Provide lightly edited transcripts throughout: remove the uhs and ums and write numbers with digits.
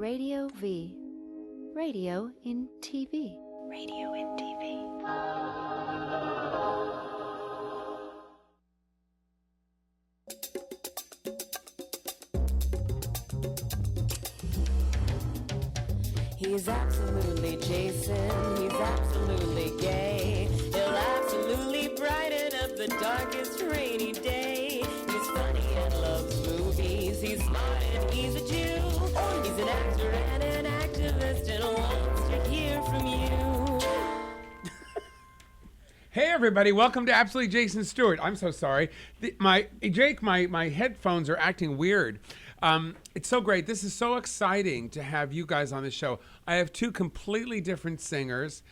Radio V. Radio in TV. Radio in TV. He's absolutely Jason, he's absolutely gay. He'll absolutely brighten up the darkest rainy day. He's funny and loves movies, he's smart and he's a Jew. He's an actor and an activist and wants to hear from you. Hey everybody, welcome to Absolutely Jason Stuart. I'm so sorry. My headphones are acting weird. It's so great. This is so exciting to have you guys on the show. I have two completely different singers,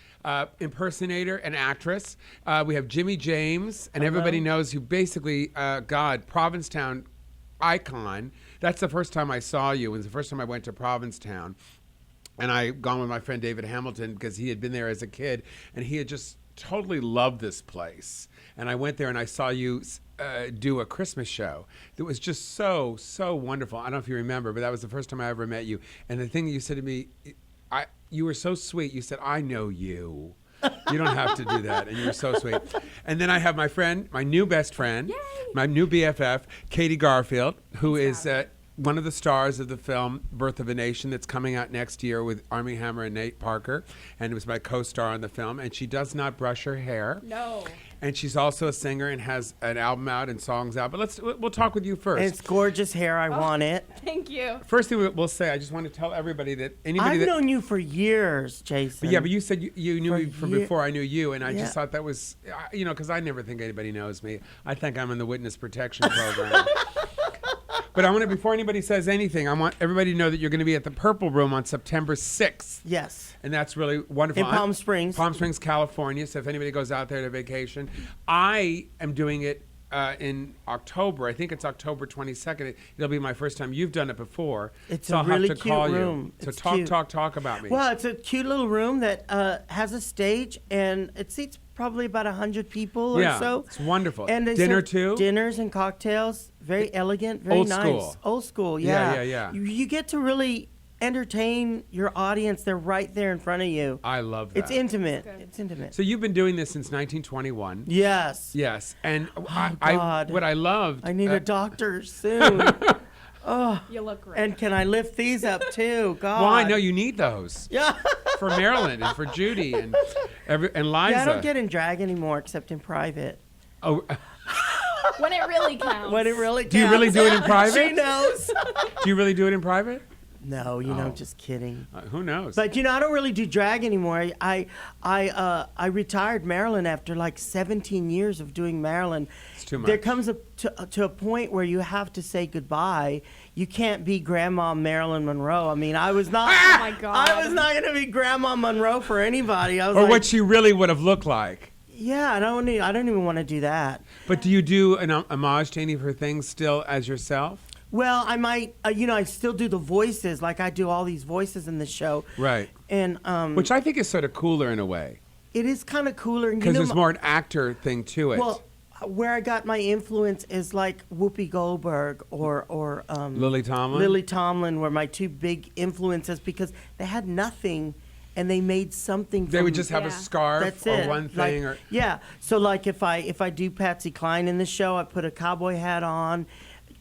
impersonator and actress. We have Jimmy James, and everybody knows you basically, Provincetown icon. That's the first time I saw you. It was the first time I went to Provincetown. And I gone with my friend David Hamilton because he had been there as a kid, and he had just totally loved this place. And I went there and I saw you do a Christmas show that was just so wonderful. I don't know if you remember, but that was the first time I ever met you. And the thing that you said to me, you were so sweet. You said, "I know you. You don't have to do that." And you were so sweet. And then I have my friend, my new best friend, Yay! my new BFF, Katie Garfield, who is one of the stars of the film Birth of a Nation that's coming out next year with Armie Hammer and Nate Parker, and it was my co-star on the film. And she does not brush her hair. No. And she's also a singer and has an album out and songs out. But we'll talk with you first. It's gorgeous hair. I want it. Thank you. First thing we'll say, I just want to tell everybody that anybody I've known you for years, Jason. But you said you knew me from before I knew you, and I Yeah. just thought that was, because I never think anybody knows me. I think I'm in the witness protection program. But I want to, before anybody says anything, I want everybody to know that you're going to be at the Purple Room on September 6th. Yes. And that's really wonderful. In Palm Springs. Palm Springs, California. So if anybody goes out there to vacation, I am doing it in October. I think it's October 22nd. It'll be my first time. You've done it before. It's so a I'll really have to cute call room. You. So It's cute. talk about me. Well, it's a cute little room that has a stage, and it seats probably about 100 people or so. It's wonderful. And they Dinner serve too? Dinners and cocktails. Very elegant, very Old nice. school. Old school, yeah. Yeah. You get to really entertain your audience. They're right there in front of you. I love that. It's intimate. Good. It's intimate. So you've been doing this since 1921. Yes. Yes. And God. what I loved. I need a doctor soon. You look great. And can I lift these up too? God. Well, I know you need those. Yeah. For Marilyn and for Judy and Liza. Yeah, I don't get in drag anymore except in private. Oh, when it really counts. When it really counts. do you really do it in private? She knows. Do you really do it in private? No, I'm just kidding. Who knows? But I don't really do drag anymore. I retired Marilyn after like 17 years of doing Marilyn. It's too much. There comes to a point where you have to say goodbye. You can't be Grandma Marilyn Monroe. I mean, I was not. Oh my God. I was not going to be Grandma Monroe for anybody. I was or like, what she really would have looked like. Yeah, I don't even want to do that. But do you do an homage to any of her things still as yourself? Well, I might, I still do the voices, like I do all these voices in the show. Right. And Which I think is sort of cooler in a way. it is kind of cooler. Because there's more an actor thing to it. Well, where I got my influence is like Whoopi Goldberg or Lily Tomlin? Lily Tomlin were my two big influences because they had nothing and they made something. They would just have a Yeah. scarf That's or it. one thing. Like, yeah. So like if I do Patsy Cline in the show, I put a cowboy hat on.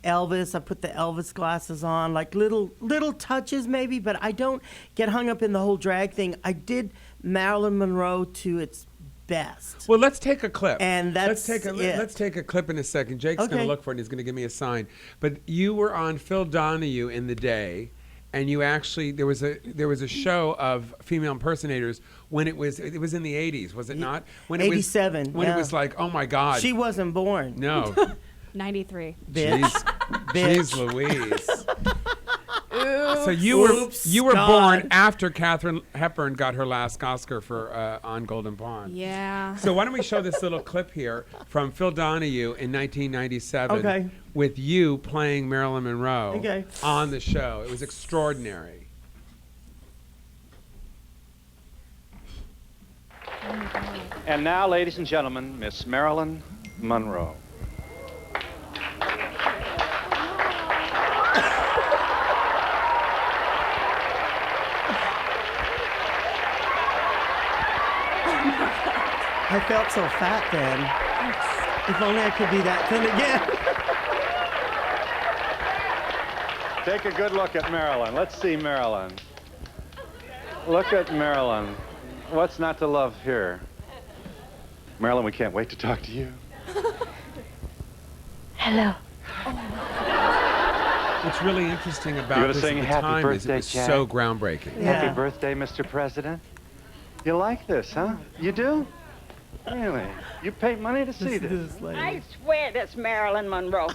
Elvis, I put the Elvis glasses on, like little touches maybe, but I don't get hung up in the whole drag thing. I did Marilyn Monroe to its best. Well, let's take a clip. And let's that's take it. let's take a clip in a second. Jake's going Okay. to look for it and he's going to give me a sign. But you were on Phil Donahue in the day, and you actually there was a show of female impersonators when it was in the 80s, was it not? When 87, it was, when yeah. it was like, oh my God. She wasn't born. No. 93. Bitch. Jeez Louise. Ooh. So you were Oops, born God. after Katharine Hepburn got her last Oscar for On Golden Pond. Yeah. So why don't we show this little clip here from Phil Donahue in 1997 Okay. with you playing Marilyn Monroe Okay. on the show. It was extraordinary. And now, ladies and gentlemen, Miss Marilyn Monroe. I felt so fat then. If only I could be that thin again. Take a good look at Marilyn. Let's see Marilyn. Look at Marilyn. What's not to love here? Marilyn, we can't wait to talk to you. Hello. What's really interesting You're about gonna this sing at the Happy time is it Birthday, was Jack? so groundbreaking. Yeah. Happy birthday, Mr. President. You like this, huh? You do? Really? You paid money to see this? I swear that's Marilyn Monroe.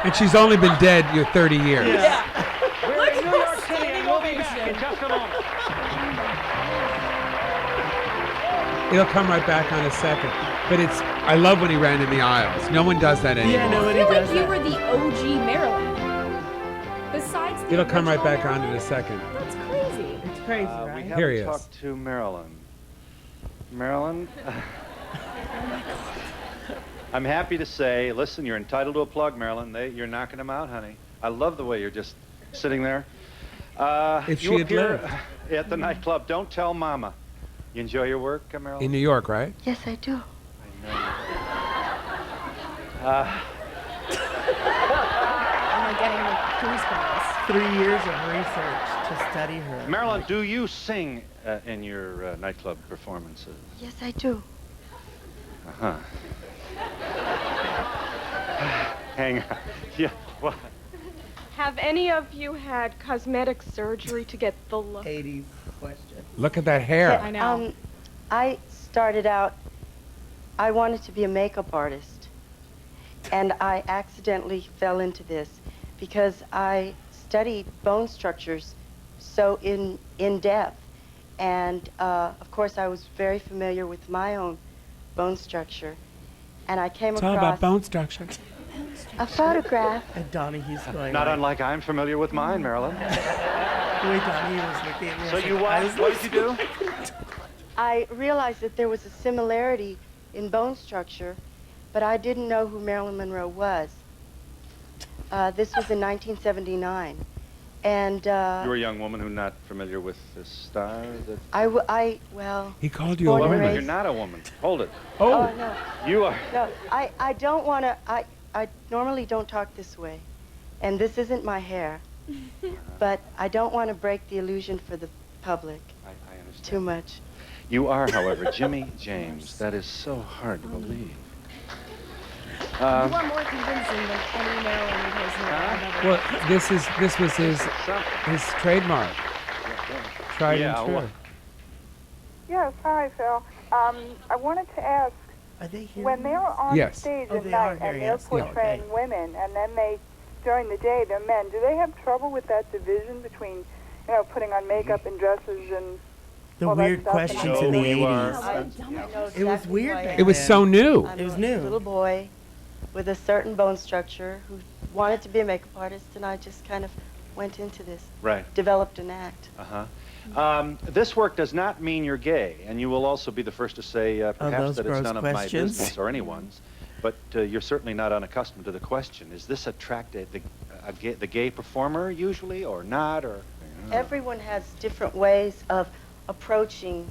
And she's only been dead 30 years. We're in New York City and we'll be back in just a moment. It'll come right back on a second. But I love when he ran in the aisles. No one does that anymore. Yeah, I nobody feel does like you that. were the OG Marilyn. Besides the It'll come right original back on in Marilyn? a second. That's crazy. It's crazy, We right? haven't Here he is. talked to Marilyn. Marilyn? I'm happy to say, listen, you're entitled to a plug, Marilyn. You're knocking them out, honey. I love the way you're just sitting there. If you she had appear lived. at the nightclub. Don't tell Mama. You enjoy your work, Marilyn? In New York, right? Yes, I do. I'm getting the goosebumps. 3 years of research to study her. Marilyn, do you sing in your nightclub performances? Yes, I do. Uh-huh. Hang on. Yeah, what? Have any of you had cosmetic surgery to get the look? 80s question. Look at that hair. I know. I started out, I wanted to be a makeup artist. And I accidentally fell into this because I studied bone structures so in depth. And of course, I was very familiar with my own bone structure. And I came It's all across about bone structure. a photograph. And Donahue's going Not like, unlike I'm familiar with mine, Marilyn. the way Donahue was looking at me. I So was you like, what did you do? I realized that there was a similarity in bone structure, but I didn't know who Marilyn Monroe was. This was in 1979. And You were a young woman who's not familiar with this star? well, He called you a Born and woman. raised- You're not a woman. Hold it. oh, no. You are. No, I don't want to, I normally don't talk this way. And this isn't my hair. But I don't want to break the illusion for the public I understand. too much. You are, however, Jimmy James. That is so hard to believe. You are more convincing than any Marilyn impersonator I've ever Well, this was his trademark. Tried Yeah, and true. well- Yes, hi, Phil. I wanted to ask, Are they here? when they're on Yes. stage Oh, at they are night here, and they're yes. Yeah, portraying okay. women, and then during the day, they're men, do they have trouble with that division between, putting on makeup and dresses and The all that weird stuff? questions No, in the you 80s. are. I know It was exactly weird who I back am. It was so new. I'm It was a new. little boy with a certain bone structure who wanted to be a makeup artist, and I just kind of went into this, Right. developed an act. Uh-huh. This work does not mean you're gay, and you will also be the first to say, perhaps, those that it's gross none of my questions. business or anyone's. But you're certainly not unaccustomed to the question. Is this the gay performer usually, or not, or? Everyone has different ways of approaching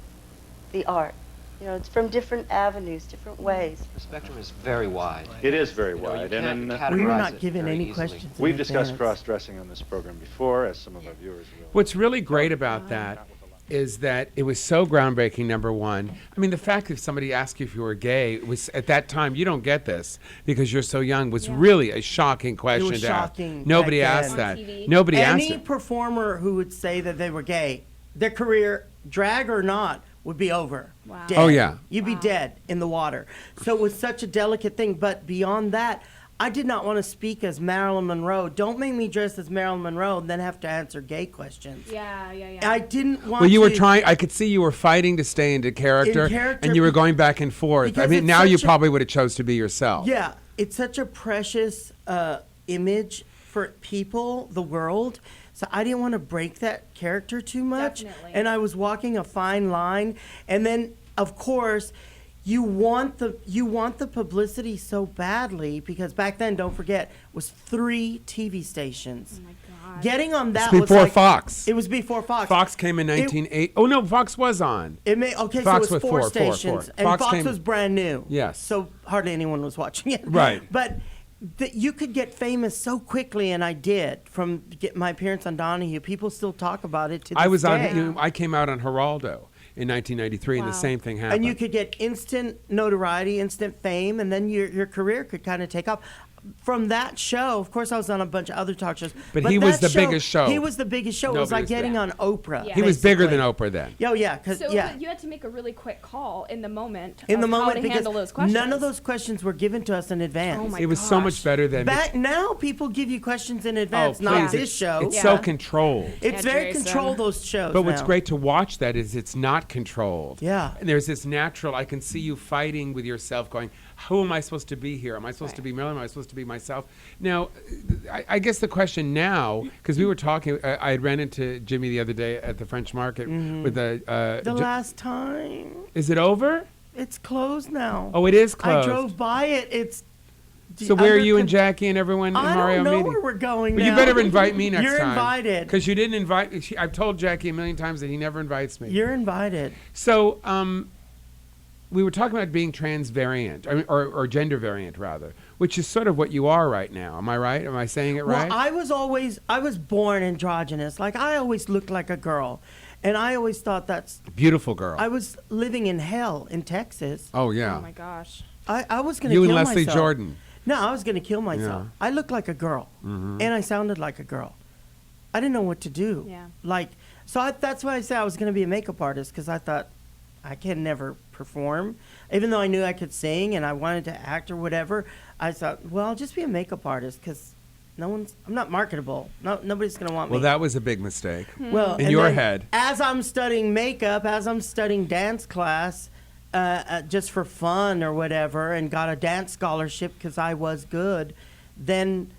the art. It's from different avenues, different ways. The spectrum is very wide. It is very You wide, can't and categorize We were not it given very any easily. questions. in we've discussed advance. cross-dressing on this program before, as some of our viewers will. What's really great about that is that it was so groundbreaking, number one. I mean, the fact that if somebody asked you if you were gay was, at that time, you don't get this because you're so young, was really a shocking question was to shocking ask. Nobody back asked then. that. On TV. Nobody asked Any it. performer who would say that they were gay, their career, drag or not, would be over. Wow. Dead. Oh, yeah. You'd be dead in the water. So it was such a delicate thing. But beyond that, I did not want to speak as Marilyn Monroe. Don't make me dress as Marilyn Monroe and then have to answer gay questions. Yeah. I didn't want Well, you to. were trying. I could see you were fighting to stay into character, and you were going back and forth. I because mean, it's now you such a- probably would have chose to be yourself. Yeah, it's such a precious image for people, the world. So I didn't want to break that character too much. Definitely. And I was walking a fine line. And then, of course, you want the publicity so badly because back then, don't forget, was 3 TV stations. Oh my God. Getting on that It's was before like, Fox. It was before Fox. Fox came in 1980. Oh no, Fox was on. Okay, Fox so it was was four four, stations, and Fox Fox came- was brand new. Yes. So hardly anyone was watching it. Right. But you could get famous so quickly, and I did from my appearance on Donahue. People still talk about it to this I was day. on. I came out on Geraldo in 1993, and the same thing happened. And you could get instant notoriety, instant fame, and then your career could kind of take off. From that show, of course, I was on a bunch of other talk shows. But he was that the biggest show. He was the biggest show. It was Nobody like was getting there. on Oprah. Yeah. He was bigger than basically. Oprah then. Oh yeah, because So yeah. you had to make a really quick call in the moment. In the of how moment, to because handle those questions. none of those questions were given to us in advance. Oh my It was so much better than Back now, people give you questions in advance. Oh, not please. this show. It's so controlled. It's Yeah, very Jason. controlled. Those shows. But what's now. great to watch that is it's not controlled. Yeah. And there's this natural, I can see you fighting with yourself going, who am I supposed to be here? Am I supposed to be Marilyn? Am I supposed to be myself? Now, I guess the question now, because we were talking, I had ran into Jimmy the other day at the French Market with The the... last time. Is it over? It's closed now. Oh, it is closed. I drove by it. It's. So where are under you and con- Jackie and everyone in I Mario don't know meeting? where we're going But now. you better invite me next You're time. invited. Because you didn't invite... I've told Jackie a million times that he never invites me. You're invited. So, we were talking about being trans variant, or gender variant rather, which is sort of what you are right now. Am I right? Am I saying it right? Well, I was born androgynous. Like, I always looked like a girl. And I always thought that's... Beautiful girl. I was living in hell in Texas. Oh, yeah. Oh my gosh. I was going to You kill and Leslie myself. Jordan. No, I was going to kill myself. Yeah. I looked like a girl. And I sounded like a girl. I didn't know what to do. Yeah. Like, so that's why I said I was going to be a makeup artist, because I thought I can never perform. Even though I knew I could sing and I wanted to act or whatever, I thought, well, I'll just be a makeup artist, because I'm not marketable. Nobody's going to want me. Well, that was a big mistake. Well, in and your then head. As I'm studying makeup, as I'm studying dance class, just for fun or whatever, and got a dance scholarship because I was good, then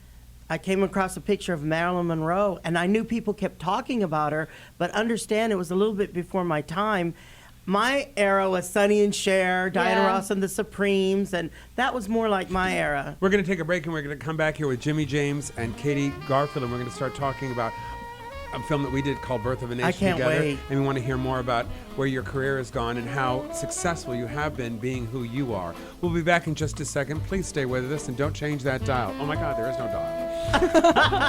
I came across a picture of Marilyn Monroe, and I knew people kept talking about her, but understand it was a little bit before my time. My era was Sonny and Cher, Diana Yeah. Ross and the Supremes, and that was more like my era. We're going to take a break, and we're going to come back here with Jimmy James and Katie Garfield, and we're going to start talking about a film that we did called Birth of a Nation I can't together. wait. And we want to hear more about where your career has gone and how successful you have been being who you are. We'll be back in just a second. Please stay with us and don't change that dial. Oh my God, there is no dial.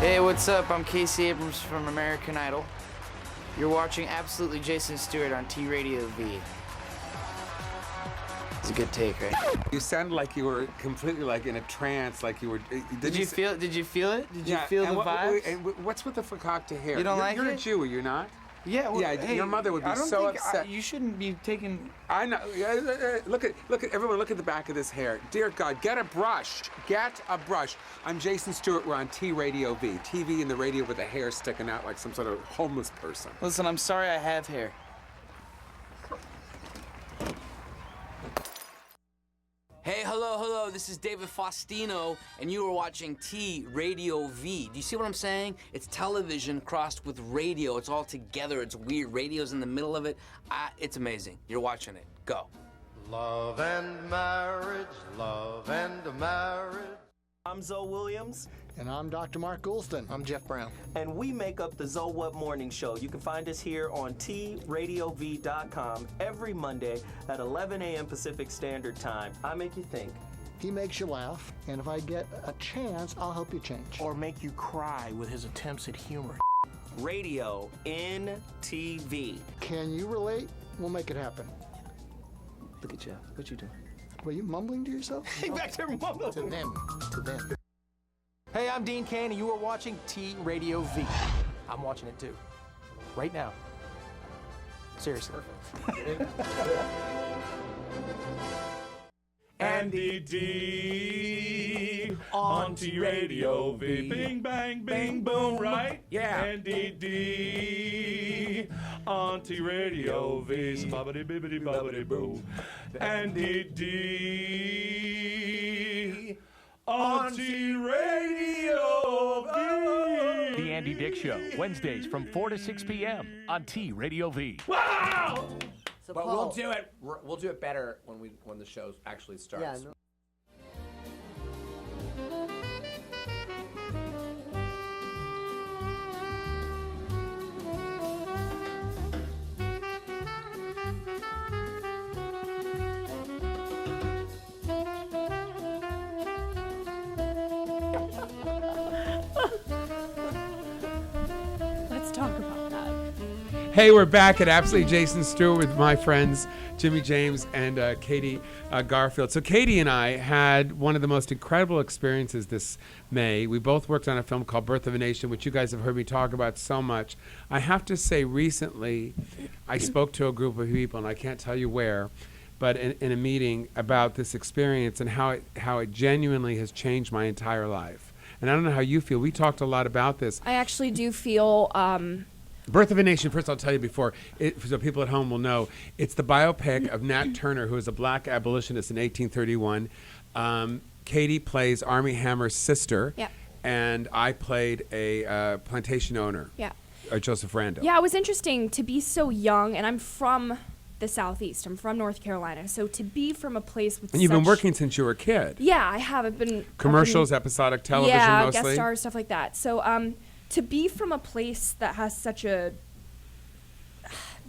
Hey, what's up? I'm Casey Abrams from American Idol. You're watching Absolutely Jason Stewart on T Radio V. It's a good take, right? You sounded like you were completely like in a trance, like you were. Did you feel it? Did you feel the vibe? What's with the fakakta hair? You don't like You're it? a Jew, are you not? Yeah. Well, Yeah, hey, your mother would be I don't so think upset. you shouldn't be taking. I know. Look at everyone. Look at the back of this hair. Dear God, get a brush. Get a brush. I'm Jason Stewart. We're on T Radio V. TV and the radio with the hair sticking out like some sort of homeless person. Listen, I'm sorry I have hair. Hey, hello, this is David Faustino, and you are watching T Radio V. Do you see what I'm saying? It's television crossed with radio. It's all together. It's weird. Radio's in the middle of it. It's amazing. You're watching it. Go. Love and marriage, love and marriage. I'm Zoe Williams. And I'm Dr. Mark Goulston. I'm Jeff Brown. And we make up the Zoe What Morning Show. You can find us here on TRadiov.com every Monday at 11 a.m. Pacific Standard Time. I make you think. He makes you laugh, and if I get a chance, I'll help you change. Or make you cry with his attempts at humor. Radio in TV. Can you relate? We'll make it happen. Look at you. What you doing? Were you mumbling to yourself? Hey, back there mumbling. To them. Hey, I'm Dean Cain, and you are watching T Radio V. I'm watching it too. Right now. Seriously. Andy D on T Radio V. Bing, bang, bing, boom, right? Yeah. Andy D on T Radio V. So bobbity, bibbity, bobbity, boo. Andy D on T Radio V. The Andy Dick Show, Wednesdays from 4 to 6 p.m. on T Radio V. Wow! So but Paul- we'll do it. We'll do it better when the show actually starts. Yeah, no- Let's talk about that. Hey, we're back at Absolutely Jason Stewart with my friends Jimmy James and Katie Garfield. So Katie and I had one of the most incredible experiences this May. We both worked on a film called Birth of a Nation, which you guys have heard me talk about so much. I have to say, recently, I spoke to a group of people, and I can't tell you where, but in a meeting about this experience and how it genuinely has changed my entire life. And I don't know how you feel. We talked a lot about this. I actually do feel Birth of a Nation, first I'll tell you before, so people at home will know, it's the biopic of Nat Turner, who was a black abolitionist in 1831. Katie plays Armie Hammer's sister, Yeah. and I played a plantation owner, Yeah. Joseph Randall. Yeah, it was interesting to be so young, and I'm from the Southeast. I'm from North Carolina, so to be from a place with And you've been such- working since you were a kid. Yeah, I have. I've been Commercials, episodic television yeah, mostly. guest stars, stuff like that. So to be from a place that has such a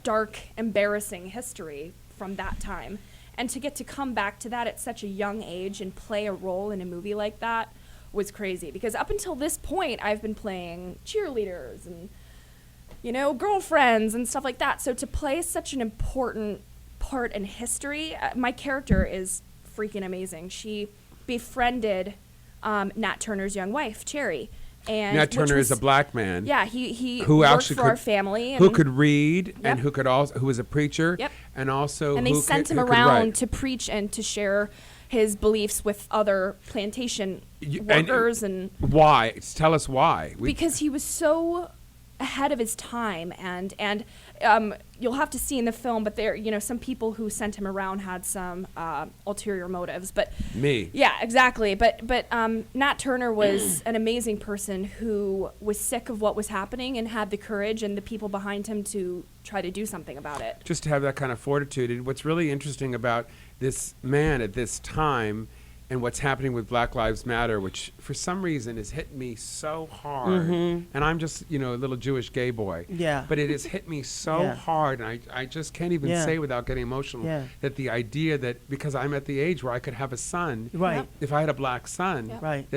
dark, embarrassing history from that time, and to get to come back to that at such a young age and play a role in a movie like that was crazy. Because up until this point, I've been playing cheerleaders and, you know, girlfriends and stuff like that. So to play such an important part in history, my character is freaking amazing. She befriended Nat Turner's young wife, Cherry. And Nat Turner is a black man. Yeah, he who worked actually for could, our family. who and- could read Yep. and who was a preacher. Yep. And also and they who sent could, him who could around write. to preach and to share his beliefs with other plantation And workers and why? Tell us why. because he was so ahead of his time, and you'll have to see in the film, but there, you know, some people who sent him around had some ulterior motives, but Me. yeah, exactly. But Nat Turner was an amazing person who was sick of what was happening and had the courage and the people behind him to try to do something about it. Just to have that kind of fortitude. And what's really interesting about this man at this time and what's happening with Black Lives Matter, which for some reason has hit me so hard. Mhm. And I'm just, you know, a little Jewish gay boy. Yeah. But it has hit me so Yeah. hard, and I just can't even Yeah. say without getting emotional, Yeah. that the idea that, because I'm at the age where I could have a son, Right. Yep. if I had a black son, Yep. Right.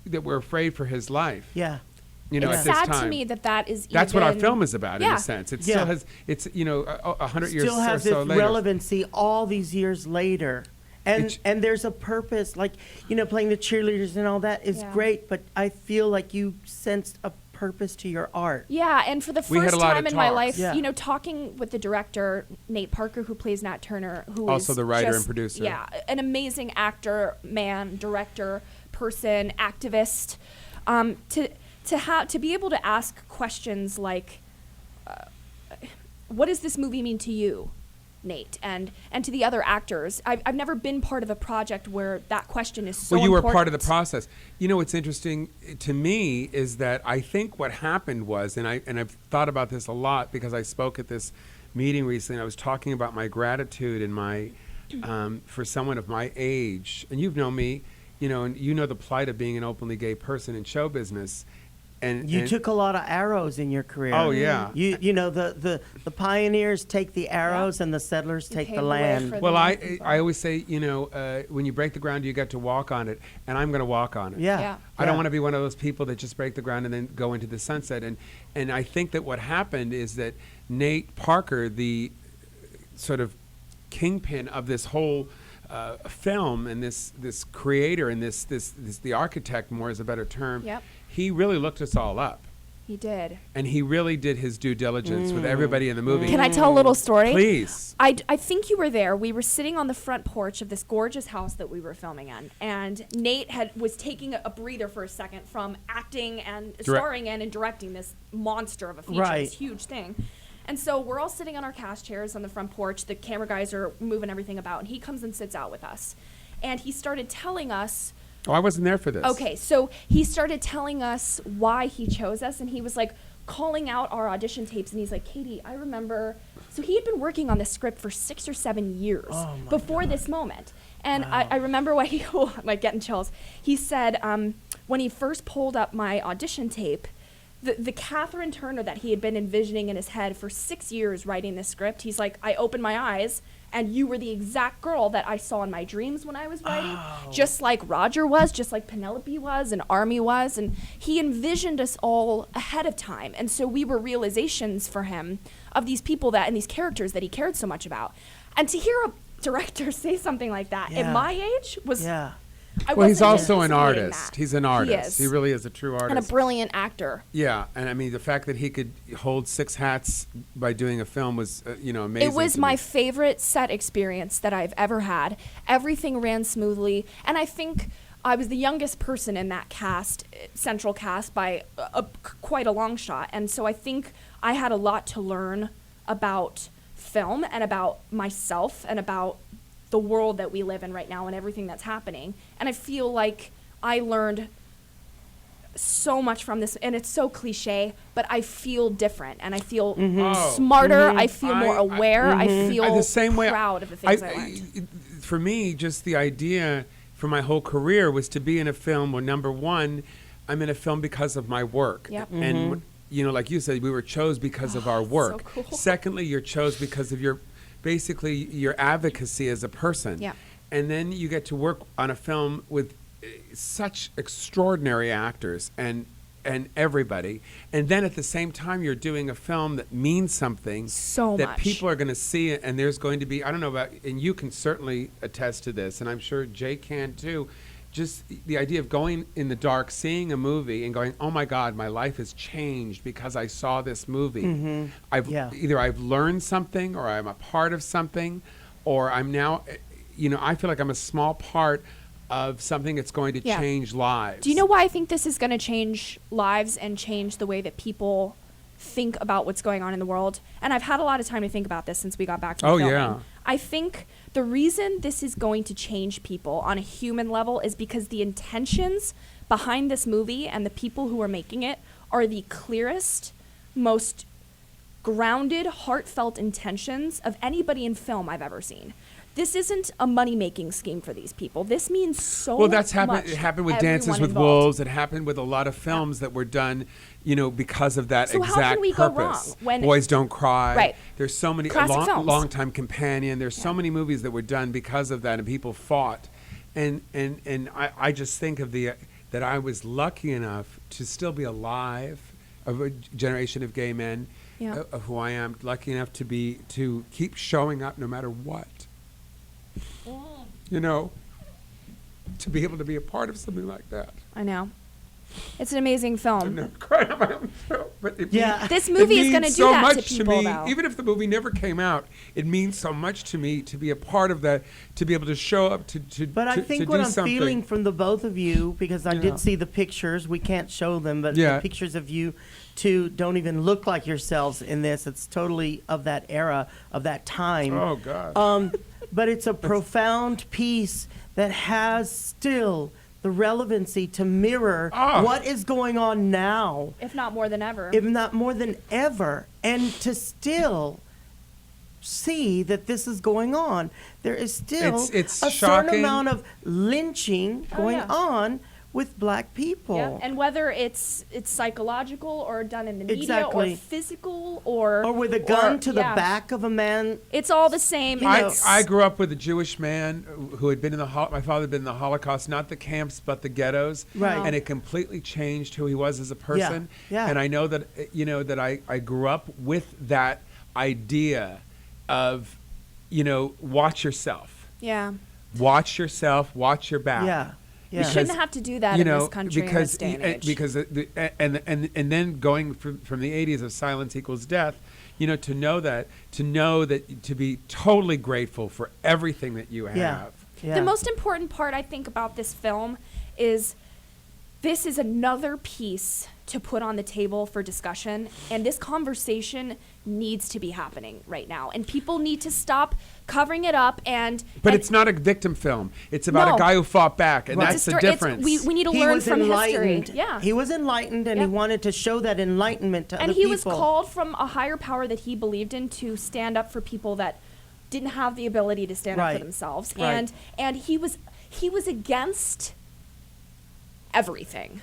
that we're afraid for his life. Yeah. You know, It's at this sad time. to me that is That's what our even- film is about, in Yeah. a sense. It Yeah. still has, it's, you know, 100 years Still or has so its later. relevancy all these years later. And there's a purpose, like, you know, playing the cheerleaders and all that is Yeah. great, but I feel like you sensed a purpose to your art. Yeah, and for the We had first a lot time of in my talks. life, Yeah. you know, talking with the director, Nate Parker, who plays Nat Turner, who Also is the writer and just- producer. Yeah, an amazing actor, man, director, person, activist. To be able to ask questions like, what does this movie mean to you, Nate, and to the other actors? I've never been part of a project where that question is so Well, you were important. part of the process. You know, what's interesting to me is that I think what happened was, and I've thought about this a lot because I spoke at this meeting recently, and I was talking about my gratitude and my, for someone of my age, and you've known me, you know, and you know the plight of being an openly gay person in show business. And You took a lot of arrows in your career. Oh, yeah. You know, the pioneers take the arrows and the settlers take the paved the way land. for Well, I always say, you know, when you break the ground, you get to walk on it, and I'm going to walk on it. Yeah. Yeah. I don't Yeah. want to be one of those people that just break the ground and then go into the sunset. And I think that what happened is that Nate Parker, the sort of kingpin of this whole film, and this creator and this the architect, more is a better term. Yep. He really looked us all up. He did. And he really did his due diligence with everybody in the movie. Can I tell a little story? Please. I think you were there. We were sitting on the front porch of this gorgeous house that we were filming in, and Nate was taking a breather for a second from acting and starring in and directing this monster of a feature, Right. this huge thing. And so we're all sitting on our cast chairs on the front porch. The camera guys are moving everything about, and he comes and sits out with us. And he started telling us, Oh, I wasn't there for this. okay, so he started telling us why he chose us, and he was like calling out our audition tapes, and he's like, Katie, I remember So he had been working on this script for 6 or 7 years before this moment. And I remember what he, I'm like getting chills. He said when he first pulled up my audition tape, the Catherine Turner that he had been envisioning in his head for 6 years writing this script, he's like, I opened my eyes and you were the exact girl that I saw in my dreams when I was writing, just like Roger was, just like Penelope was, and Army was, and he envisioned us all ahead of time. And so we were realizations for him of these people that and these characters that he cared so much about. And to hear a director say something like that at my age was... Well, he's also an anticipating artist. that. He's an artist. He He really is a true artist. And a brilliant actor. Yeah, and I mean the fact that he could hold 6 hats by doing a film was, amazing. It was to my me. favorite set experience that I've ever had. Everything ran smoothly, and I think I was the youngest person in that cast, central cast, by quite a long shot. And so I think I had a lot to learn about film and about myself and about the world that we live in right now and everything that's happening. And I feel like I learned so much from this, and it's so cliche, but I feel different and I feel smarter. I feel more aware. I feel the same way proud of the things I learned. For me, just the idea for my whole career was to be in a film where, number one, I'm in a film because of my work. Yep. And, like you said, we were chose because of our work. So cool. Secondly, you're chose because of your advocacy as a person. Yeah. And then you get to work on a film with such extraordinary actors and everybody. And then at the same time, you're doing a film that means something. So that much. people are going to see it, and there's going to be, I don't know about, and you can certainly attest to this, and I'm sure Jay can too, just the idea of going in the dark, seeing a movie and going, oh my God, my life has changed because I saw this movie. Either I've learned something, or I'm a part of something, or I'm now, I feel like I'm a small part of something that's going to change lives. Do you know why I think this is going to change lives and change the way that people think about what's going on in the world? And I've had a lot of time to think about this since we got back from filming. Yeah. I think the reason this is going to change people on a human level is because the intentions behind this movie and the people who are making it are the clearest, most grounded, heartfelt intentions of anybody in film I've ever seen. This isn't a money-making scheme for these people. This means so much. Well, that's happened. It happened with everyone Dances with involved. Wolves. It happened with a lot of films that were done, because of that So exact how can we go purpose. wrong when- Boys Don't Cry. Right. There's so many Classic films. Long-Time Companion. There's so many movies that were done because of that, and people fought. And I just think of that I was lucky enough to still be alive, of a generation of gay men, of who I am, lucky enough to keep showing up no matter what. To be able to be a part of something like that. I know. It's an amazing film. But This movie is going to do that to people, though. Even if the movie never came out, it means so much to me to be a part of that, to be able to show up, But I think what I'm feeling from the both of you, because I did see the pictures, we can't show them, but the pictures of you two don't even look like yourselves in this. It's totally of that era, of that time. Oh, God. But it's a profound piece that has still the relevancy to mirror what is going on now. If not more than ever. If not more than ever. And to still see that this is going on. There is still it's a shocking. certain amount of lynching going on with black people. Yeah, and whether it's psychological or done in the media Exactly. or physical or with a gun to the back of a man. It's all the same. I grew up with a Jewish man who had been in my father had been in the Holocaust, not the camps but the ghettos, Right. and it completely changed who he was as a person. Yeah. And I know that that I grew up with that idea of watch yourself. Yeah. Watch yourself, watch your back. Yeah. We shouldn't have to do that in this country in this day and age. Because and then going from the 80s of silence equals death, to know that, to be totally grateful for everything that you have. Yeah. The most important part I think about this film is this is another piece to put on the table for discussion, and this conversation needs to be happening right now, and people need to stop covering it up. But it's not a victim film. It's about a guy who fought back, and that's the difference. We need to learn from history. Yeah, he was enlightened, and he wanted to show that enlightenment to other people. And he was called from a higher power that he believed in to stand up for people that didn't have the ability to stand up for themselves, and he was against everything.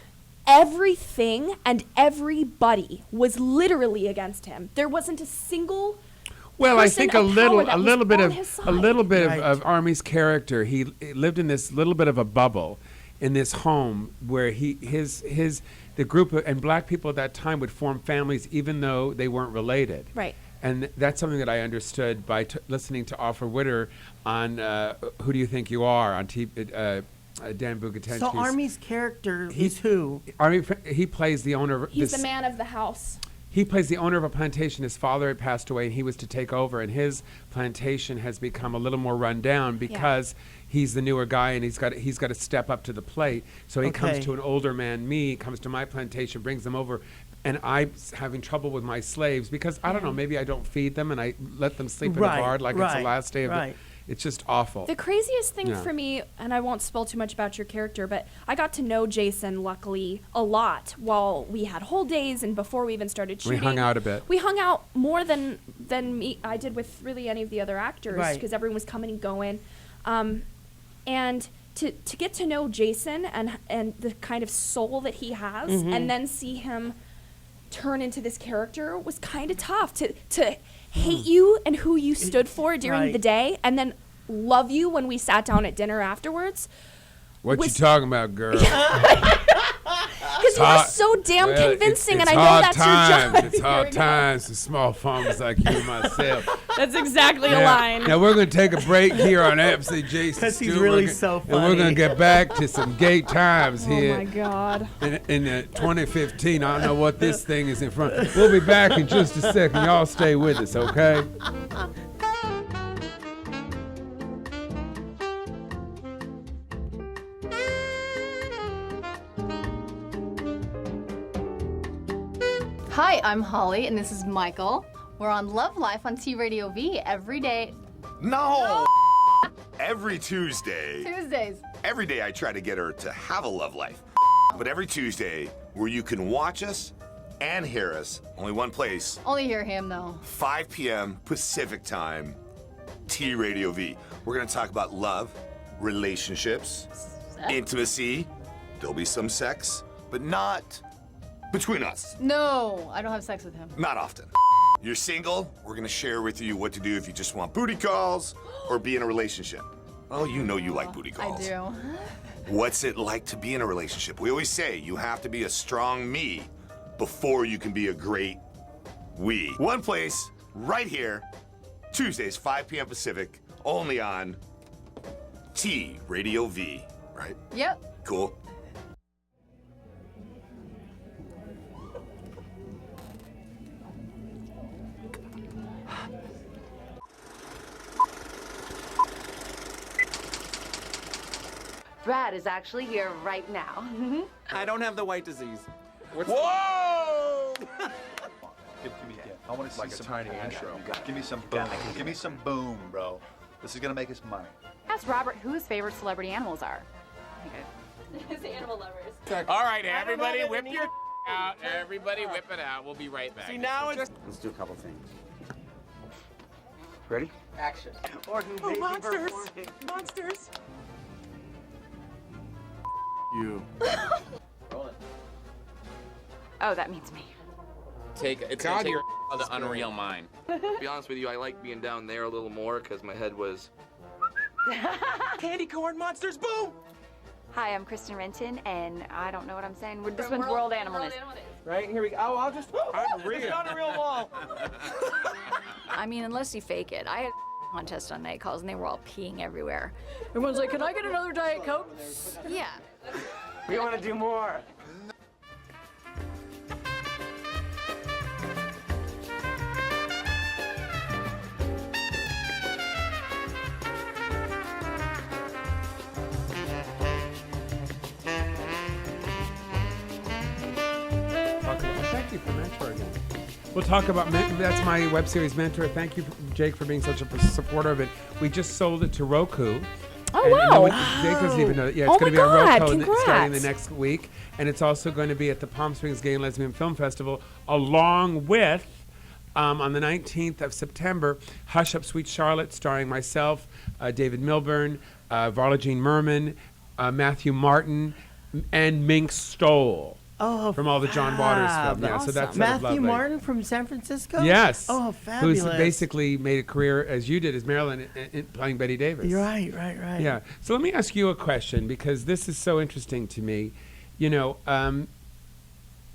Everything and everybody was literally against him. There wasn't a single Well, I think a little bit Right. of Army's character. He lived in this little bit of a bubble, in this home where the group and black people at that time would form families even though they weren't related. Right. And that's something that I understood by listening to Offer Witter on Who Do You Think You Are on Dan Bugatensky's. So Army's character is who? He plays the owner of He's the man of the house. He plays the owner of a plantation. His father had passed away, and he was to take over. And his plantation has become a little more run down because he's the newer guy, and he's got to step up to the plate. So he comes to an older man, me, comes to my plantation, brings them over, and I'm having trouble with my slaves because I don't know, maybe I don't feed them and I let them sleep in a barn like it's the last day of the. It's just awful. The craziest thing for me, and I won't spill too much about your character, but I got to know Jason, luckily, a lot while we had whole days and before we even started shooting. We hung out a bit. We hung out more than I did with really any of the other actors because everyone was coming and going. And to get to know Jason and the kind of soul that he has and then see him turn into this character was kind of tough. To hate you and who you stood for during the day and then love you when we sat down at dinner afterwards. What you talking about, girl? Because you are so damn convincing, and I know that's your job. It's hard times for small farmers like you and myself. That's exactly the line. Now we're going to take a break here on Absolutely Jason. Because he's really so funny. And we're going to get back to some gay times here. Oh my God. In 2015, I don't know what this thing is in front. We'll be back in just a second. Y'all stay with us, okay? Hi, I'm Holly, and this is Michael. We're on Love Life on T Radio V every day. No! Every Tuesday. Tuesdays. Every day I try to get her to have a love life. But every Tuesday, where you can watch us and hear us, only one place. Only hear him, though. 5 p.m. Pacific time, T Radio V. We're going to talk about love, relationships, intimacy. There'll be some sex, but not between us. No, I don't have sex with him. Not often. You're single, we're gonna share with you what to do if you just want booty calls or be in a relationship. Oh, you know you like booty calls. I do. What's it like to be in a relationship? We always say you have to be a strong me before you can be a great we. One place, right here, Tuesdays, 5 p.m. Pacific, only on T Radio V, right? Yep. Cool. Brad is actually here right now. I don't have the white disease. Whoa! Give me a gift. I want to see some tiny intro. Give me some boom. Give me some boom, bro. This is gonna make us money. Ask Robert who his favorite celebrity animals are. His animal lovers. All right, everybody, whip your out. Everybody, whip it out. We'll be right back. See, now it's Let's do a couple things. Ready? action. Oh, monsters! Monsters! You. Oh, that means me. It's gonna take the unreal mind. To be honest with you, I like being down there a little more because my head was. Candy corn monsters, boom! Hi, I'm Kristen Renton, and I don't know what I'm saying. This one's World Animal Days. Right, here we go. Oh, I'll just. Unreal. It's not a real wall. I mean, unless you fake it. I had a contest on night calls, and they were all peeing everywhere. Everyone's like, can I get another Diet Coke? Yeah. We want to do more. We'll talk about that's my web series Mentor. Thank you, Jake, for being such a supporter of it. We just sold it to Roku. Oh, And wow. Jake doesn't even know. Yeah, it's Oh going to my be on God, Roku starting the congrats. next week, and it's also going to be at the Palm Springs Gay and Lesbian Film Festival, along with on the 19th of September, Hush Up, Sweet Charlotte, starring myself, David Milburn, Varla Jean Merman, Matthew Martin, and Mink Stoll. Oh, from all the John Waters films. Yeah, awesome. so that's sort of Matthew lovely. Martin from San Francisco. Yes. Oh, fabulous. Who's basically made a career, as you did, as Marilyn, in playing Betty Davis. You're right. Yeah. So let me ask you a question, because this is so interesting to me. You know,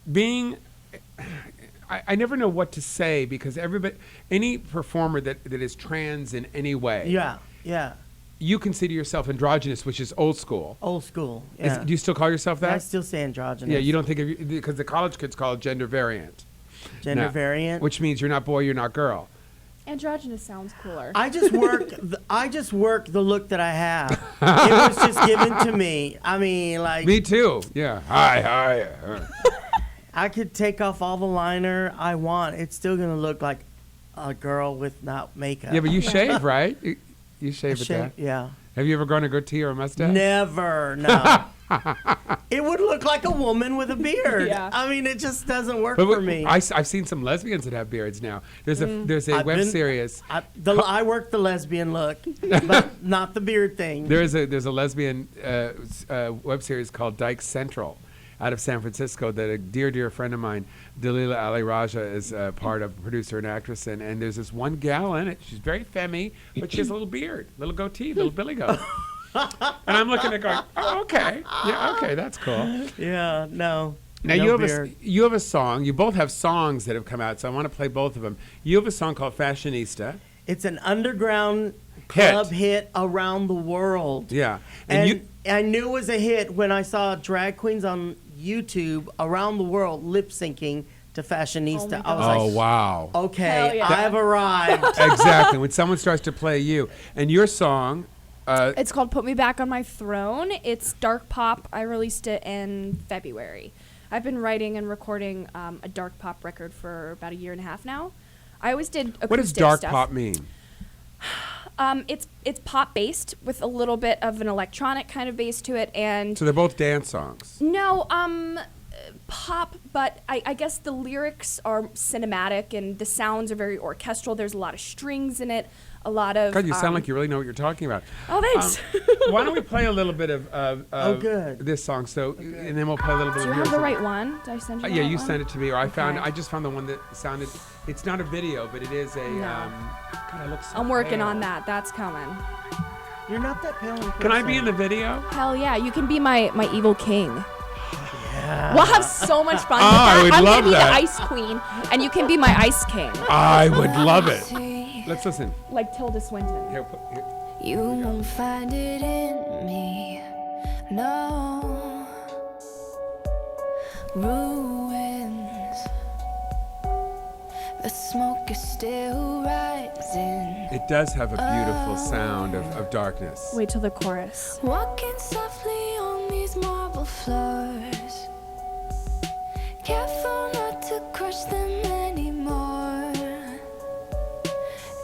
being, I never know what to say, because any performer that is trans in any way. Yeah. You consider yourself androgynous, which is old school. Old school. Yeah. Do you still call yourself that? I still say androgynous. Yeah, you don't think of you, because the college kids call it gender variant. Gender variant, which means you're not boy, you're not girl. Androgynous sounds cooler. I just work the look that I have. It was just given to me. I mean, like. Me too. Yeah. Hi. I could take off all the liner I want. It's still gonna look like a girl without makeup. Yeah, but you shave, right? You shave with that. Yeah. Have you ever grown a goatee or a mustache? Never. No. It would look like a woman with a beard. Yeah. I mean, it just doesn't work But for me. I've seen some lesbians that have beards now. There's a web series. I work the lesbian look, but not the beard thing. There's a lesbian web series called Dyke Central, out of San Francisco, that a dear friend of mine, Dalila Ali Raja, is part of, producer and actress in. And there's this one gal in it. She's very femmy, but she has a little beard, little goatee, little billy goat. And I'm looking at it going, oh, okay. Yeah, okay, that's cool. Yeah, no. Now no you have a song. You both have songs that have come out, so I want to play both of them. You have a song called Fashionista. It's an underground club hit around the world. Yeah. And I knew it was a hit when I saw drag queens on YouTube around the world lip syncing to Fashionista. I was like, wow. Okay, yeah. I've arrived. Exactly. When someone starts to play you. And your song... it's called Put Me Back on My Throne. It's dark pop. I released it in February. I've been writing and recording a dark pop record for about a year and a half now. I always did acoustic stuff. What does dark pop mean? It's pop based with a little bit of an electronic kind of bass to it, and So they're both dance songs. no, pop, but I guess the lyrics are cinematic and the sounds are very orchestral. There's a lot of strings in it, a lot of. God, you sound like you really know what you're talking about. Oh, thanks. Why don't we play a little bit of good. this song? So, and then we'll play a little bit Do of you have yours. the right one? Did I send you? the Yeah, right you one? sent it to me, or Okay. I just found the one that sounded. It's not a video, but it is a. God, I look so I'm working pale. on that. That's coming. You're not that pale in person. Can I be in the video? Hell yeah, you can be my evil king. Yeah. We'll have so much fun with I that. would I'm love gonna be that. the ice queen, and you can be my ice king. I would love it. Let's listen. Like Tilda Swinton. Here. You won't find it in me, no. Ruins, the smoke is still rising. It does have a beautiful sound of darkness. Wait till the chorus. Walking softly on these marble floors, careful not to crush them anymore.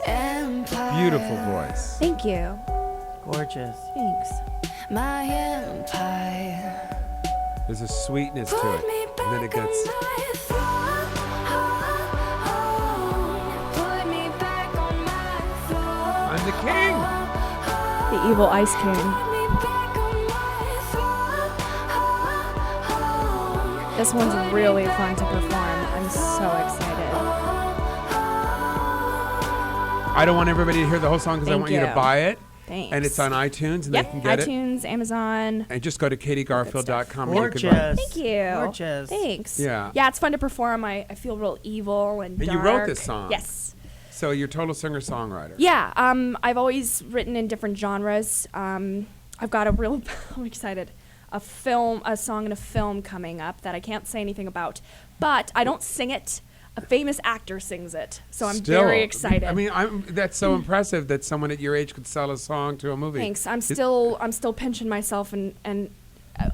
Empire, Beautiful voice. Thank you. Gorgeous. Thanks. my empire. There's a sweetness to it, and then it gets. I'm the king. The evil ice king. This one's really fun to perform. I'm so excited. I don't want everybody to hear the whole song because I Thank want you to you. buy it. Thanks. And it's on iTunes, and Yep, they can get it. iTunes, Amazon. And just go to katiegarfield.com and you can buy it. Gorgeous. Thank you. Gorgeous. Thanks. Yeah. Yeah, it's fun to perform. I feel real evil and And dark. you wrote this song. Yes. So you're a total singer-songwriter. Yeah. I've always written in different genres. I've got I'm excited. A song in a film coming up that I can't say anything about, but I don't sing it. A famous actor sings it, so I'm very excited. I mean, that's so impressive that someone at your age could sell a song to a movie. Thanks. I'm still pinching myself, and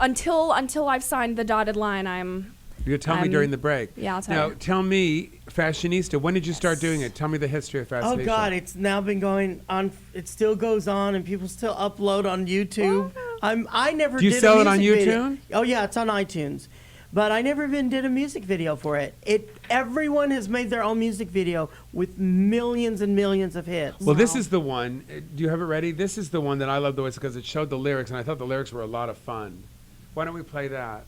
until I've signed the dotted line, I'm You'll tell me during the break. Yeah, I'll tell Now, you. tell me, Fashionista, when did you start doing it? Tell me the history of Fashionista. Oh God, it's now been going on. It still goes on, and people still upload on YouTube. I never. Do you did sell a it on music video. YouTube? Oh yeah, it's on iTunes. But I never even did a music video for it. Everyone has made their own music video with millions and millions of hits. Well, this is the one. Do you have it ready? This is the one that I love the way because it showed the lyrics, and I thought the lyrics were a lot of fun. Why don't we play that?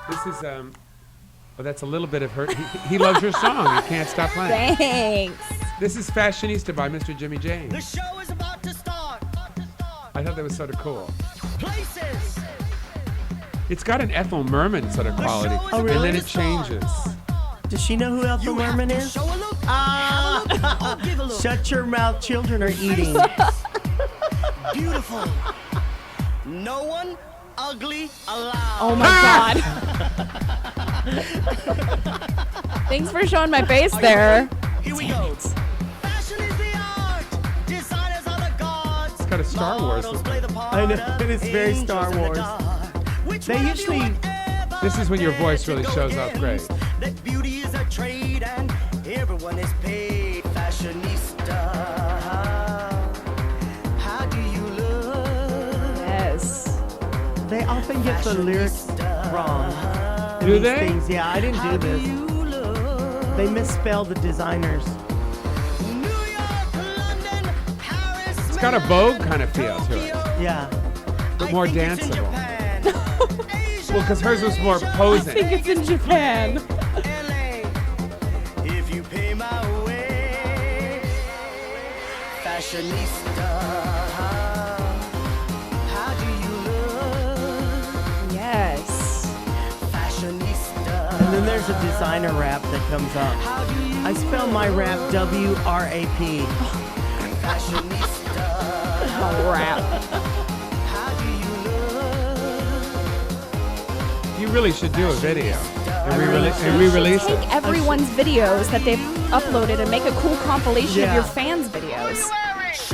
This is well, that's a little bit of her. He loves your song. He can't stop playing. Thanks. This is Fashionista by Mr. Jimmy James. The show is about to start. I thought that was sort of cool. Places. It's got an Ethel Merman sort of quality, Oh, really? and then it changes. Does she know who Ethel Merman is? Shut your mouth, children are eating. Beautiful. No one ugly allowed. Oh my God. Thanks for showing my face there. Here we go. Fashion is the art. Designers are the gods. It's got a Star Wars look. I know, it is very Star Wars. They usually. This is when your voice really shows up great. That beauty is a trade and everyone is paid. Fashionista. How do you look? Yes. They often get the lyrics wrong. in Do these they? Things. Yeah, I didn't do this. They misspell the designers. It's got a Vogue kind of feel to it, Yeah. but more danceable. Well, because hers was more posing. I think it's in Japan. If you pay my way, fashionista. How do you look? Yes. Fashionista. And then there's a designer rap that comes up. I spell my rap W-R-A-P. Fashionista. Rap. You really should do a video and re-release Take it. everyone's videos that they've uploaded and make a cool compilation of Yeah. your fans' videos.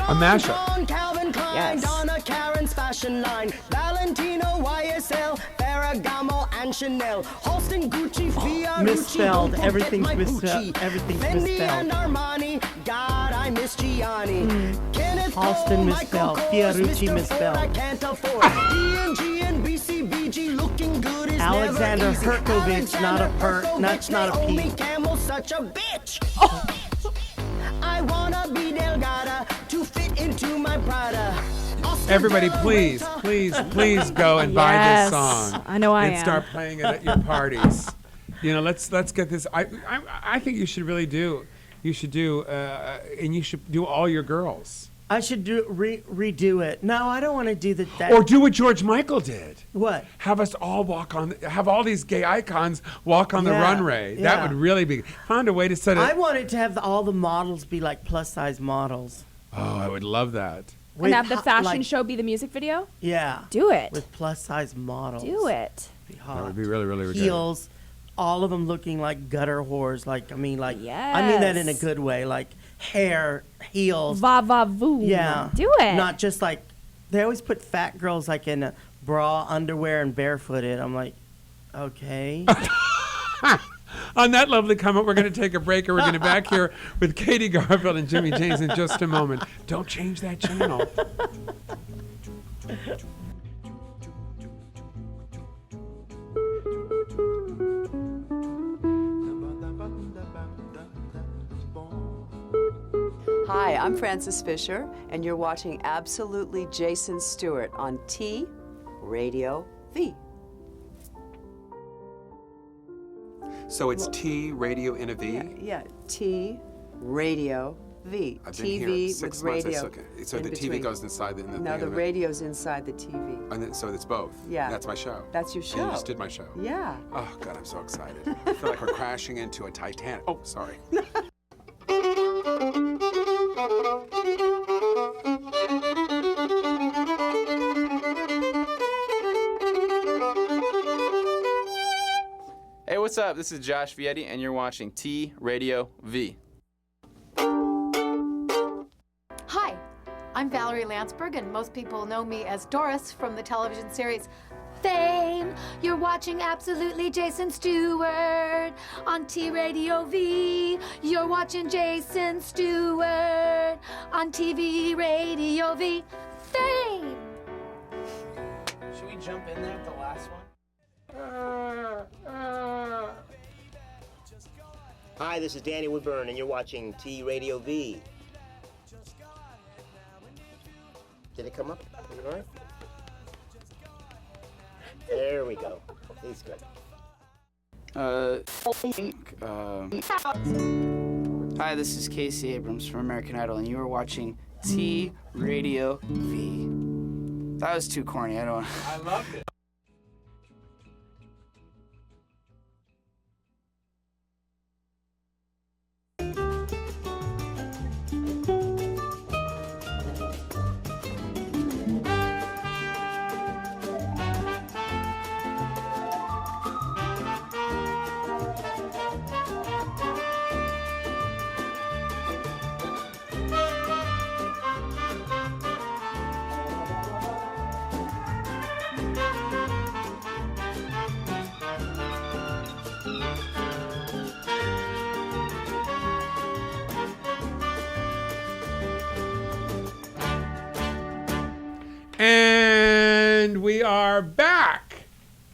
A mashup. Calvin Klein, Yes. Donna Karen's fashion line, Valentino, YSL, Ferragamo, and Chanel, Halston, Gucci, Fiorucci, Misspelled. don't forget Everything's my misspelled. Gucci, Everything's Fendi misspelled. and Armani, God, I miss Gianni. Kenneth Halston Cole, misspelled. Michael Kors, Fiorucci Mr. misspelled. Ford, I can't afford. D&G and BCBG, looking good is Alexander never easy. Herkovich, not a per- Herkovich, not a P. Naomi Campbell, such a bitch. I wanna be Delgada to fit into my Prada. Everybody, please, please, please go and buy Yes. this song. I know I and am. start playing it at your parties. You know, let's get this. I think you should really do. You should do, and you should do all your girls. I should do redo it. No, I don't want to do that. Or do what George Michael did. What? Have us all have all these gay icons walk on the Yeah, runway. That yeah. would really be. Find a way to set it. I wanted to have all the models be like plus size models. Oh, I would love that. And have the fashion like- show be the music video? Yeah. Do it. With plus size models. Do it. Be hot. That would be really, really ridiculous. Heels, all of them looking like gutter whores. Like I mean that in a Yes. good way. Like hair, heels. Va va voom. Yeah. Do it. Not just like they always put fat girls like in a bra, underwear, and barefooted. I'm like, okay. On that lovely comment, we're going to take a break, and we're going to be back here with Katie Garfield and Jimmy James in just a moment. Don't change that channel. Hi, I'm Frances Fisher, and you're watching Absolutely Jason Stewart on T Radio V. So it's T Radio in a V? Yeah, T Radio V. I've been TV here with 6 months. radio. So in the TV between. goes inside the No, the radio's inside the TV. And then, so it's both. Yeah. That's my show. That's your And show. you just did my show. Yeah. Oh God, I'm so excited. I feel like we're crashing into a Titanic. Oh, sorry. Hey, what's up? This is Josh Vietti, and you're watching T Radio V. Hi, I'm Valerie Landsberg, and most people know me as Doris from the television series fame. You're watching Absolutely Jason Stewart on T Radio V. You're watching Jason Stewart on TV Radio V. Fame. Should we jump in there at the last one? Hi, this is Danny Woodburn, and you're watching T Radio V. Did it come up? Are you all right? There we go. He's good. Hi, this is Casey Abrams from American Idol, and you are watching T Radio V. That was too corny. I don't. I loved it. And we are back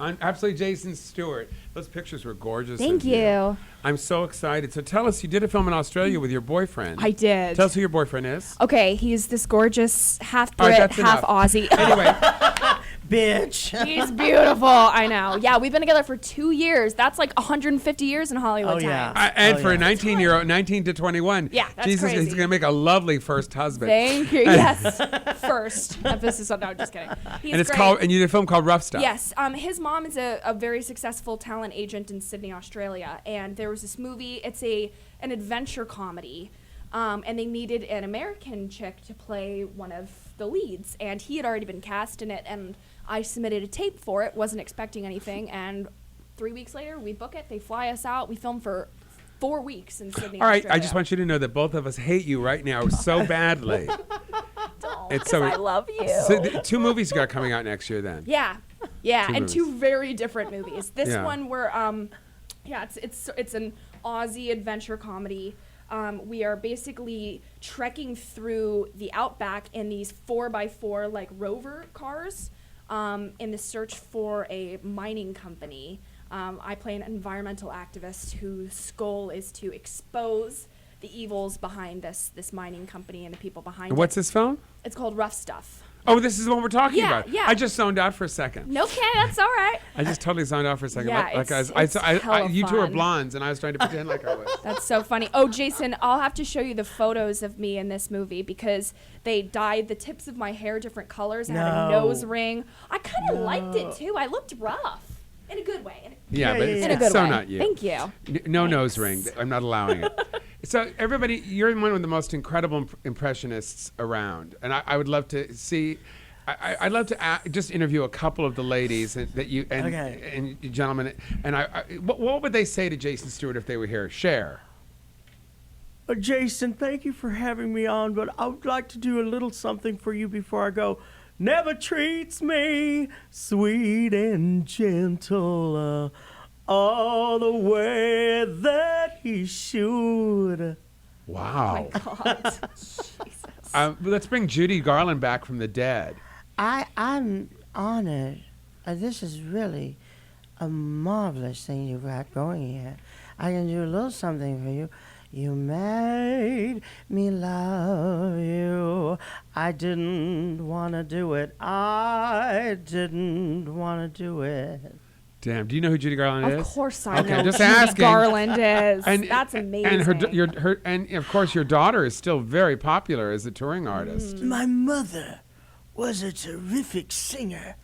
on Absolutely Jason Stewart. Those pictures were gorgeous. Thank of you. I'm so excited. So tell us, you did a film in Australia with your boyfriend. I did. Tell us who your boyfriend is. Okay, he's this gorgeous half All right, Brit, that's half enough. Aussie. Anyway. Bitch. He's beautiful. I know. Yeah, we've been together for 2 years. That's like 150 years in Hollywood time. And for a 19-year-old, 19 to 21, Yeah, that's Jesus, crazy. he's going to make a lovely first husband. Thank you. Yes. First. Emphasis on, no, just kidding. He's And it's great. called, and you did a film called Rough Stuff. Yes. His mom is a very successful talent agent in Sydney, Australia. And there was this movie. It's an adventure comedy. And they needed an American chick to play one of the leads. And he had already been cast in it. And I submitted a tape for it. Wasn't expecting anything. And 3 weeks later, we book it. They fly us out. We film for 4 weeks in Sydney, All right, Australia. I just want you to know that both of us hate you right now so badly. It's so. I love you. So 2 movies you got coming out next year then. Yeah, 2 and movies. 2 very different movies. This Yeah. one we're it's an Aussie adventure comedy. We are basically trekking through the outback in these 4x4 like rover cars in the search for a mining company. I play an environmental activist whose goal is to expose the evils behind this mining company and the people behind And what's it. this film? It's called Rough Stuff. Oh, this is the one we're talking Yeah, about. yeah. I just zoned out for a second. Okay, that's all right. I just totally zoned out for a second. Yeah, like it's hella you two are fun. blondes, and I was trying to pretend like I was. That's so funny. Oh, Jason, I'll have to show you the photos of me in this movie because they dyed the tips of my hair different colors. I had a No. nose ring. I kind of liked it too. I looked rough in a good way. Yeah, but in it's a good so way. not you. Thank you. No nose ring. I'm not allowing it. So everybody, you're one of the most incredible impressionists around, and I would love to see. I'd love to just interview a couple of the ladies that you and you gentlemen. And what would they say to Jason Stewart if they were here? Share. Jason, thank you for having me on, but I would like to do a little something for you before I go. Never treats me sweet and gentle all the way that he should. Wow. Oh my God. Jesus. Let's bring Judy Garland back from the dead. I'm honored. This is really a marvelous thing you've got going here. I can do a little something for you. You made me love you. I didn't want to do it. I didn't want to do it. Damn. Do you know who Judy Garland is? Of course I Okay, know just Judy asking. Garland is. And, That's amazing. And and of course your daughter is still very popular as a touring artist. My mother was a terrific singer,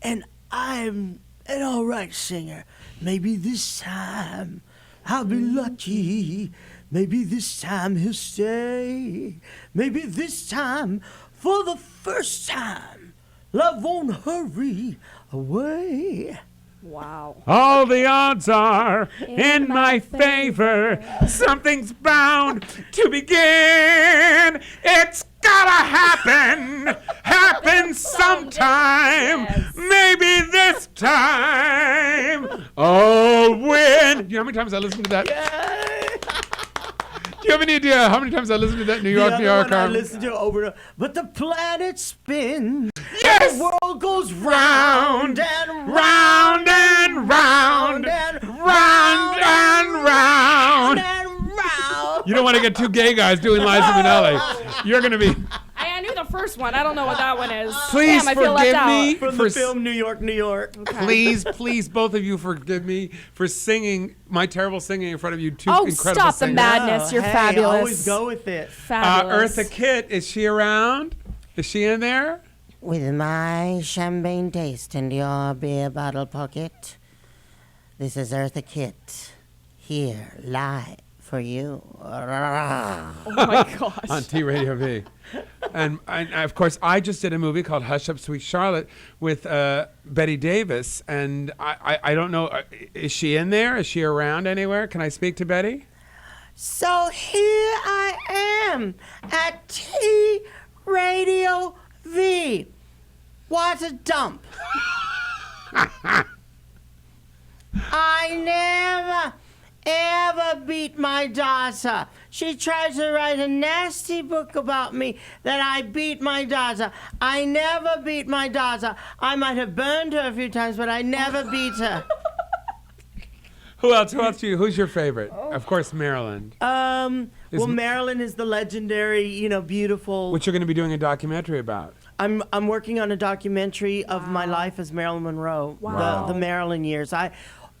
and I'm an all right singer. Maybe this time I'll be lucky. Maybe this time he'll stay. Maybe this time, for the first time, love won't hurry away. Wow. All the odds are in my favor. Something's bound to begin. It's gotta happen sometime. Maybe this time. Oh, when. Do you know how many times I listened to that? Do you have any idea how many times I listened to that New York, New York? I listened to it over and over. But the planet spins. Yes! The world goes round and round and round and round and round. You don't want to get two gay guys doing Liza Minnelli. You're going to be... I knew the first one. I don't know what that one is. Please Damn, I feel left forgive out. me From the film New York, New York. Please, both of you forgive me for singing my terrible singing in front of you two Oh, incredible stop the singers. madness. You're Hey, fabulous. always go with it. Fabulous. Eartha Kitt, is she around? Is she in there? With my champagne taste and your beer bottle pocket, this is Eartha Kitt, here, live for you. Oh my gosh. On T Radio V. And of course, I just did a movie called Hush Up, Sweet Charlotte with Betty Davis. And I don't know, is she in there? Is she around anywhere? Can I speak to Betty? So here I am at T Radio V. What a dump. I never, ever beat my daughter. She tried to write a nasty book about me that I beat my daughter. I never beat my daughter. I might have burned her a few times, but I never beat her. Who else? Who's your favorite? Of course, Marilyn. Well, Marilyn is the legendary, beautiful. Which you're going to be doing a documentary about. I'm working on a documentary of my life as Marilyn Monroe. Wow. The Marilyn years.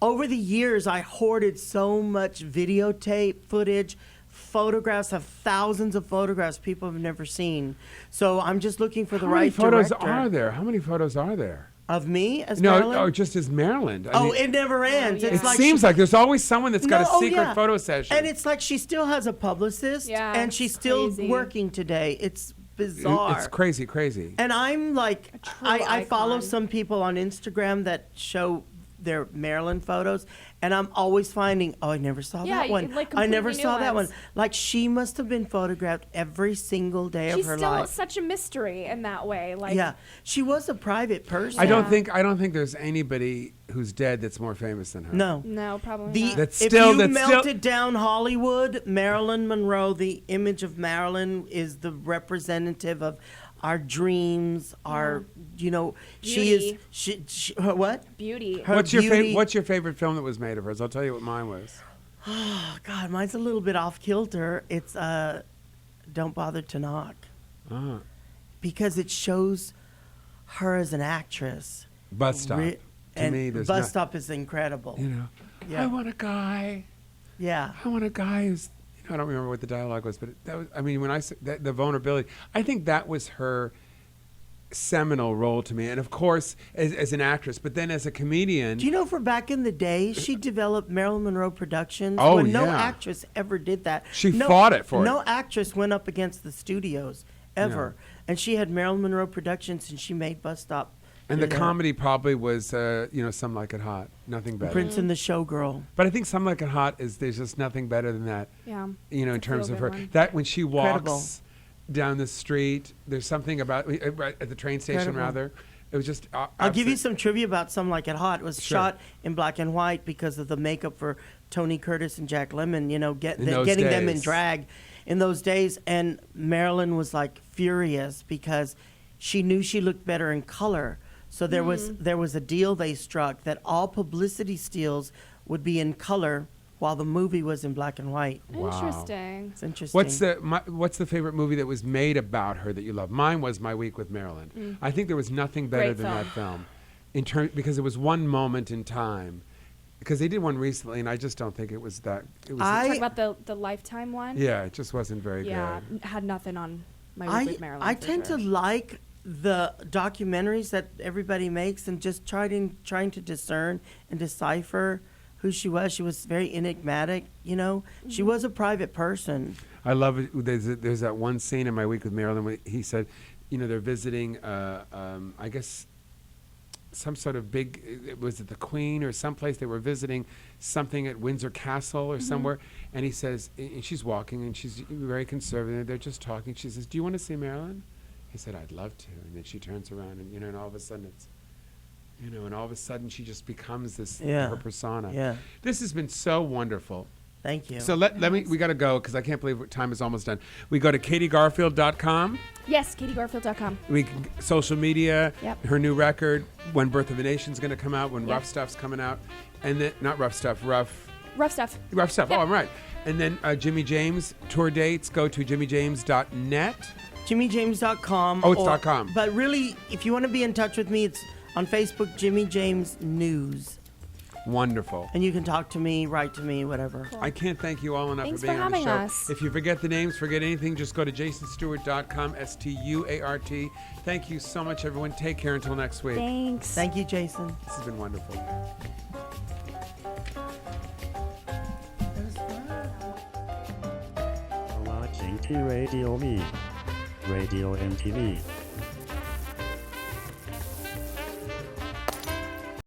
Over the years, I hoarded so much videotape footage, photographs of thousands of photographs people have never seen. So I'm just looking for the right How many photos director. are there? How many photos are there? Of me as Marilyn? No, just as Marilyn. I mean, it never ends. It It's like seems like there's always someone that's got a secret yeah. photo session. And it's like she still has a publicist, Yeah, and she's it's still crazy. working today. It's bizarre. It's crazy. And I'm like, I follow icon. some people on Instagram that show their Marilyn photos, and I'm always finding, I never saw Yeah, that one. like I never completely saw new that one. ones. Like she must have been photographed every single day She's of her still life. such a mystery in that way. Like, Yeah, she was a private person. I don't think there's anybody who's dead that's more famous than her. No, probably not. That's if still you that's melted still down Hollywood, Marilyn Monroe, the image of Marilyn is the representative of our dreams, our, she is, her what? Beauty. Her What's beauty. your favorite film that was made of hers? I'll tell you what mine was. Oh, God, mine's a little bit off kilter. It's Don't Bother to Knock. Because it shows her as an actress. Bus Stop. To and me, there's Bus not- Stop is incredible. I want a guy. Yeah. I want a guy who's. I don't remember what the dialogue was, but that was. I mean, when I said the vulnerability, I think that was her seminal role to me. And of course, as an actress, but then as a comedian. Do you know, for back in the day, she developed Marilyn Monroe Productions. Oh, when no yeah. actress ever did that. She fought it for it. No actress went up against the studios ever. And she had Marilyn Monroe Productions, and she made Bus Stop. And the comedy probably was, Some Like It Hot. Nothing better. Prince and the Showgirl. But I think Some Like It Hot there's just nothing better than that. Yeah. In terms of her. one. That when she walks Incredible. down the street, there's something about, at the train station Incredible. rather, it was just. I'll give you some trivia about Some Like It Hot. It was Sure. shot in black and white because of the makeup for Tony Curtis and Jack Lemmon, getting those them in days. drag in those days. And Marilyn was like furious because she knew she looked better in color. So there was a deal they struck that all publicity stills would be in color while the movie was in black and white. Interesting. It's interesting. What's the favorite movie that was made about her that you love? Mine was My Week with Marilyn. I think there was nothing better Great than film. that film, because it was one moment in time. Because they did one recently, and I just don't think it was that. It was. Talk about the Lifetime one. Yeah, it just wasn't very Yeah, good. had nothing on My Week with Marilyn. I for tend sure. to like the documentaries that everybody makes and just trying to discern and decipher who she was. She was very enigmatic, She was a private person. I love it. There's that one scene in My Week with Marilyn where he said, they're visiting, I guess, some sort of big, was it the Queen or someplace they were visiting something at Windsor Castle or somewhere. And he says, and she's walking and she's very conservative. They're just talking. She says, "Do you want to see Marilyn?" He said, "I'd love to." And then she turns around and, and all of a sudden You know, and all of a sudden she just becomes this Yeah. her persona. Yeah. This has been so wonderful. Thank you. So let me, we got to go because I can't believe time is almost done. We go to katiegarfield.com. Yes, katiegarfield.com. We can, social media, Yep. her new record, when Birth of a Nation's going to come out, when Yep. Rough Stuff's coming out, and then, not Rough Stuff, Rough Stuff. Yep. Oh, I'm right. And then Jimmy James tour dates, go to jimmyjames.net. JimmyJames.com. Oh, it's .com. But really, if you want to be in touch with me, it's on Facebook, Jimmy James News. Wonderful. And you can talk to me, write to me, whatever. I can't thank you all enough Thanks for being for on the having show. us. If you forget the names, forget anything, just go to jasonstewart.com, Stuart. Thank you so much, everyone. Take care until next week. Thanks. Thank you, Jason. This has been wonderful. Watching T Radio Me. Radio MTV.